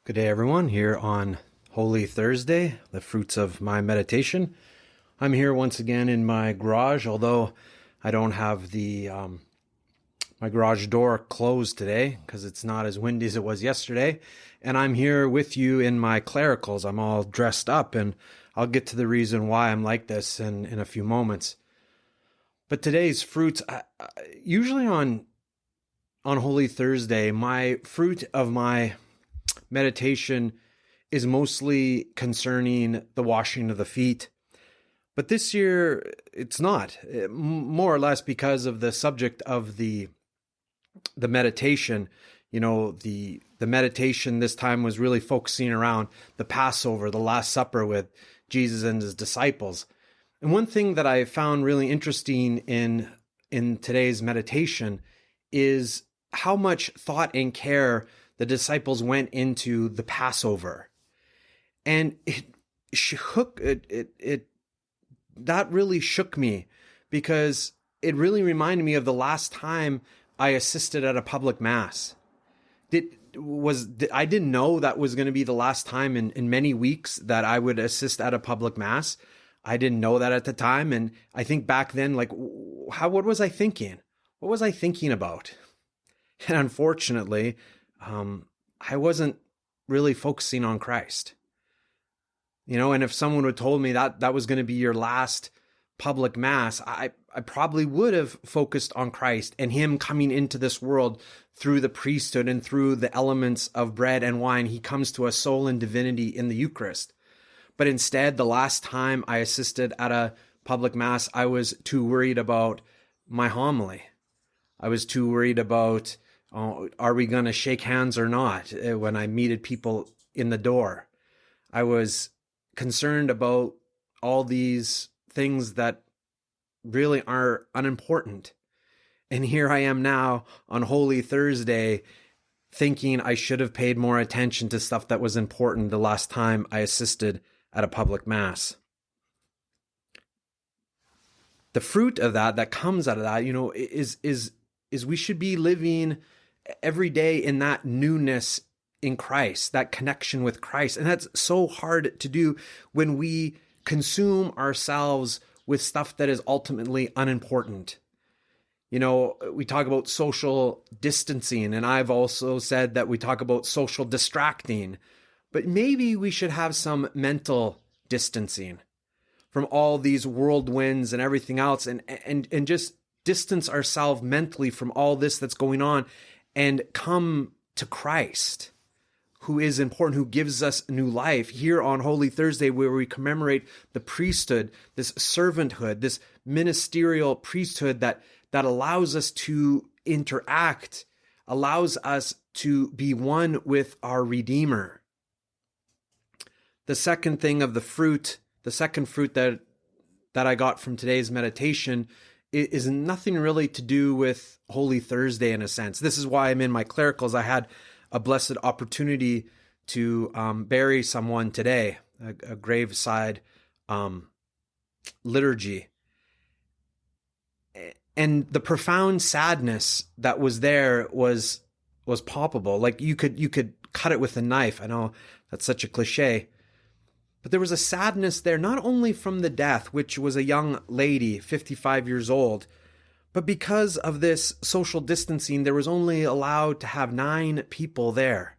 Good day, everyone, here on Holy Thursday, the fruits of my meditation. I'm here once again in my garage, although I don't have my garage door closed today because it's not as windy as it was yesterday. And I'm here with you in my clericals. I'm all dressed up, and I'll get to the reason why I'm like this in a few moments. But today's fruits, usually on Holy Thursday, my fruit of my meditation is mostly concerning the washing of the feet. But this year, it's not, more or less because of the subject of the meditation. You know, the meditation this time was really focusing around the Passover, the Last Supper with Jesus and his disciples. And one thing that I found really interesting in today's meditation is how much thought and care the disciples went into the Passover. And that really shook me, because it really reminded me of the last time I assisted at a public mass. I didn't know that was going to be the last time in many weeks that I would assist at a public mass. I didn't know that at the time. And I think back then, what was I thinking? What was I thinking about? And unfortunately, I wasn't really focusing on Christ. You know, and if someone had told me that was going to be your last public mass, I probably would have focused on Christ and him coming into this world through the priesthood and through the elements of bread and wine. He comes to us soul and divinity in the Eucharist. But instead, the last time I assisted at a public mass, I was too worried about my homily. I was too worried about, are we going to shake hands or not when I meted people in the door? I was concerned about all these things that really are unimportant. And here I am now on Holy Thursday thinking I should have paid more attention to stuff that was important the last time I assisted at a public mass. The fruit of that comes out of that, is we should be living every day in that newness in Christ, that connection with Christ. And that's so hard to do when we consume ourselves with stuff that is ultimately unimportant. You know, we talk about social distancing, and I've also said that we talk about social distracting, but maybe we should have some mental distancing from all these whirlwinds and everything else, and just distance ourselves mentally from all this that's going on and come to Christ, who is important, who gives us new life here on Holy Thursday, where we commemorate the priesthood, this servanthood, this ministerial priesthood that allows us to interact, allows us to be one with our Redeemer. The second thing of the second fruit that I got from today's meditation is nothing really to do with Holy Thursday in a sense. This is why I'm in my clericals. I had a blessed opportunity to bury someone today, a graveside liturgy. And the profound sadness that was there was palpable. Like you could cut it with a knife. I know that's such a cliche. But there was a sadness there, not only from the death, which was a young lady, 55 years old, but because of this social distancing, there was only allowed to have 9 people there.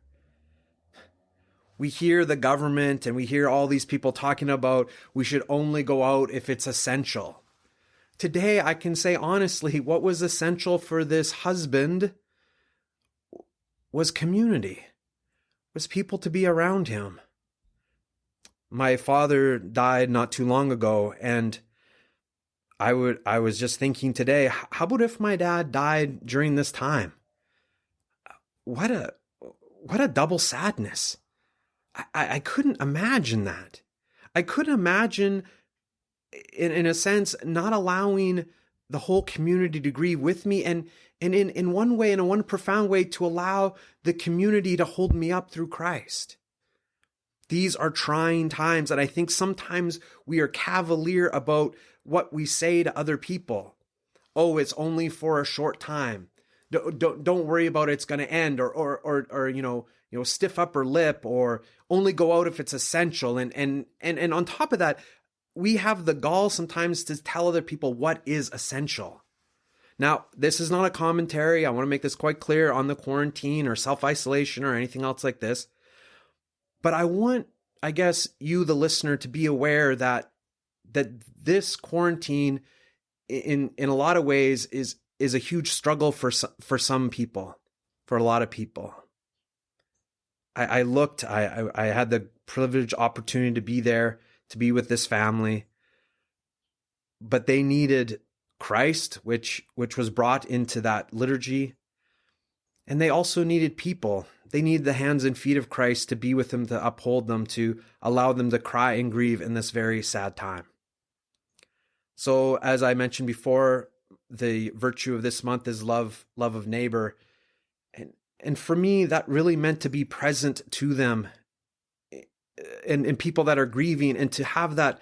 We hear the government and we hear all these people talking about we should only go out if it's essential. Today, I can say honestly, what was essential for this husband was community, was people to be around him. My father died not too long ago, and I was just thinking today, how about if my dad died during this time? What a double sadness. I couldn't imagine that. I couldn't imagine, in a sense, not allowing the whole community to grieve with me, and in one way, in one profound way, to allow the community to hold me up through Christ. These are trying times, and I think sometimes we are cavalier about what we say to other people. Oh, it's only for a short time. don't worry about it's going to end, or stiff upper lip, or only go out if it's essential. And on top of that, we have the gall sometimes to tell other people what is essential. Now, this is not a commentary. I want to make this quite clear on the quarantine or self-isolation or anything else like this. But I want, I guess, you, the listener, to be aware that this quarantine, in a lot of ways, is a huge struggle for some people, for a lot of people. I had the privileged opportunity to be there, to be with this family, but they needed Christ, which was brought into that liturgy. And they also needed people. They needed the hands and feet of Christ to be with them, to uphold them, to allow them to cry and grieve in this very sad time. So, as I mentioned before, the virtue of this month is love of neighbor. And for me, that really meant to be present to them and people that are grieving, and to have that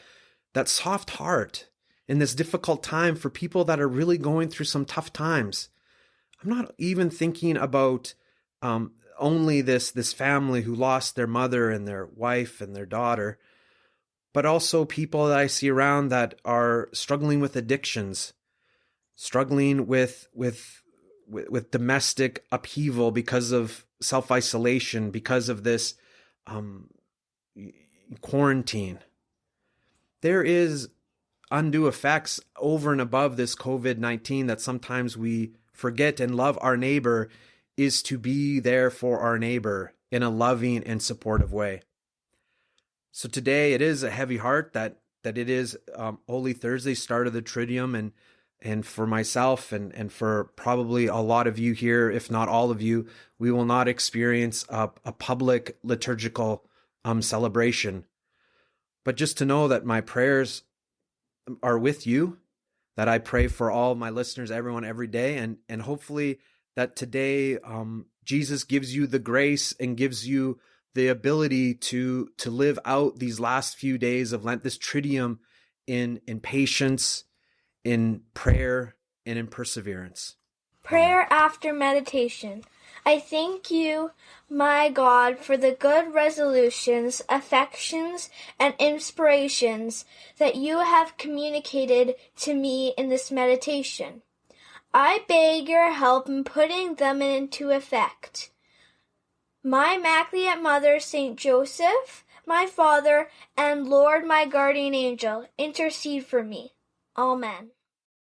soft heart in this difficult time for people that are really going through some tough times. I'm not even thinking about only this family who lost their mother and their wife and their daughter, but also people that I see around that are struggling with addictions, struggling with domestic upheaval because of self-isolation, because of this quarantine. There is undue effects over and above this COVID-19 that sometimes we forget, and love our neighbor is to be there for our neighbor in a loving and supportive way. So today it is a heavy heart that it is Holy Thursday, start of the Triduum, and for myself and for probably a lot of you here, if not all of you, we will not experience a public liturgical celebration. But just to know that my prayers are with you, that I pray for all my listeners, everyone, every day, and hopefully that today Jesus gives you the grace and gives you the ability to live out these last few days of Lent, this Triduum, in patience, in prayer, and in perseverance. Prayer after meditation. I thank you, my God, for the good resolutions, affections, and inspirations that you have communicated to me in this meditation. I beg your help in putting them into effect. My Immaculate Mother, Saint Joseph, my Father, and Lord, my guardian angel, intercede for me. Amen.